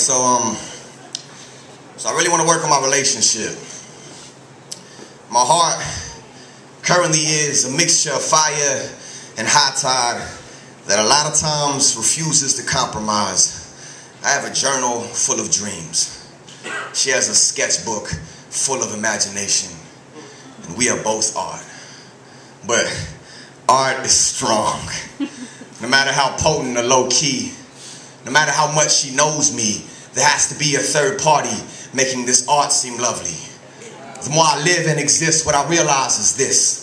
so I really want to work on my relationship. My heart currently is a mixture of fire and hot tide that a lot of times refuses to compromise. I have a journal full of dreams. She has a sketchbook full of imagination. And we are both art. But art is strong. No matter how potent or low key, no matter how much she knows me, there has to be a third party making this art seem lovely. The more I live and exist, what I realize is this.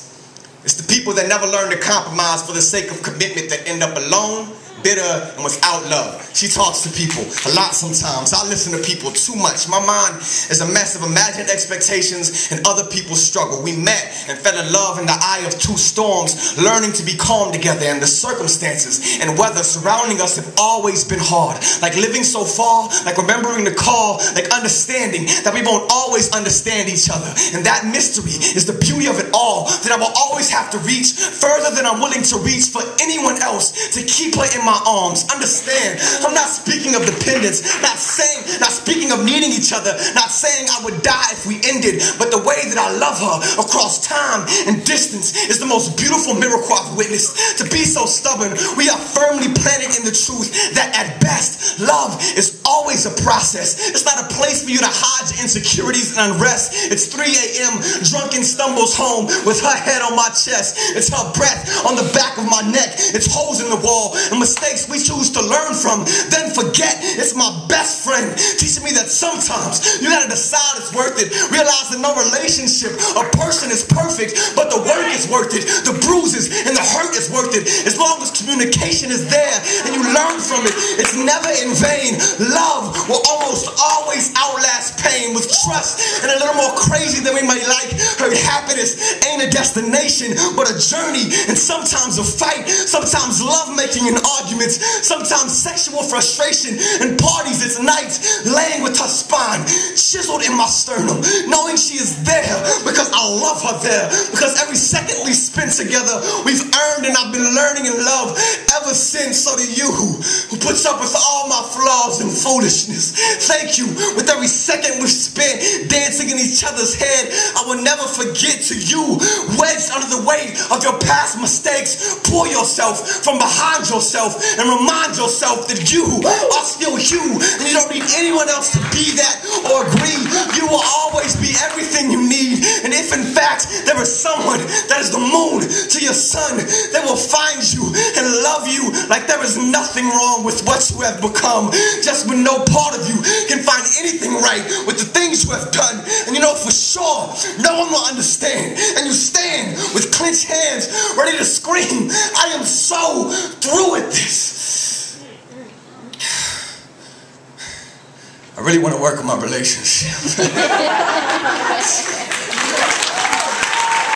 It's the people that never learn to compromise for the sake of commitment that end up alone, bitter, and without love. She talks to people a lot sometimes. I listen to people too much. My mind is a mess of imagined expectations and other people's struggle. We met and fell in love in the eye of two storms, learning to be calm together, and the circumstances and weather surrounding us have always been hard. Like living so far, like remembering the call, like understanding that we won't always understand each other. And that mystery is the beauty of it all, that I will always have to reach further than I'm willing to reach for anyone else to keep her in my arms. Understand, I'm not speaking of dependence, not speaking of needing each other, not saying I would die if we ended, but the way that I love her across time and distance is the most beautiful miracle I've witnessed. To be so stubborn, we are firmly planted in the truth that at best, love is always a process. It's not a place for you to hide your insecurities and unrest. It's 3 a.m., drunken stumbles home with her head on my chest. It's her breath on the back of my neck. It's holes in the wall and mistakes we choose to learn from, then forget. It's my best friend, teaching me that sometimes you gotta decide it's worth it. Realize that no relationship or person is perfect, but the work is worth it. The bruises and the hurt is worth it. As long as communication is there and you learn from it, it's never in vain. Love will almost always outlast pain. With trust and a little more crazy than we might like, her happiness ain't a destination, but a journey, and sometimes a fight, sometimes love making and arguments, sometimes sexual frustration and parties. It's nights laying with her spine chiseled in my sternum, knowing she is there because I love her there, because every second we spend together we've earned, and I've been learning in love ever since. So to you who puts up with all my flaws and foolishness, thank you. With every second we've spent dancing in each other's head, I will never forget. To you, wedged under the weight of your past mistakes, pull yourself from behind yourself and remind yourself that you are still you, and you don't need anyone else to be that or agree. You will always be everything you need, and if in fact there is someone that is the moon to your sun, they will find you and love you like there is nothing wrong with what you have become. Just when no part of you can find anything right with the things you have done, and you know for sure no one will understand, and you stand with clenched hands ready to scream, I am so through with this. I really want to work on my relationship.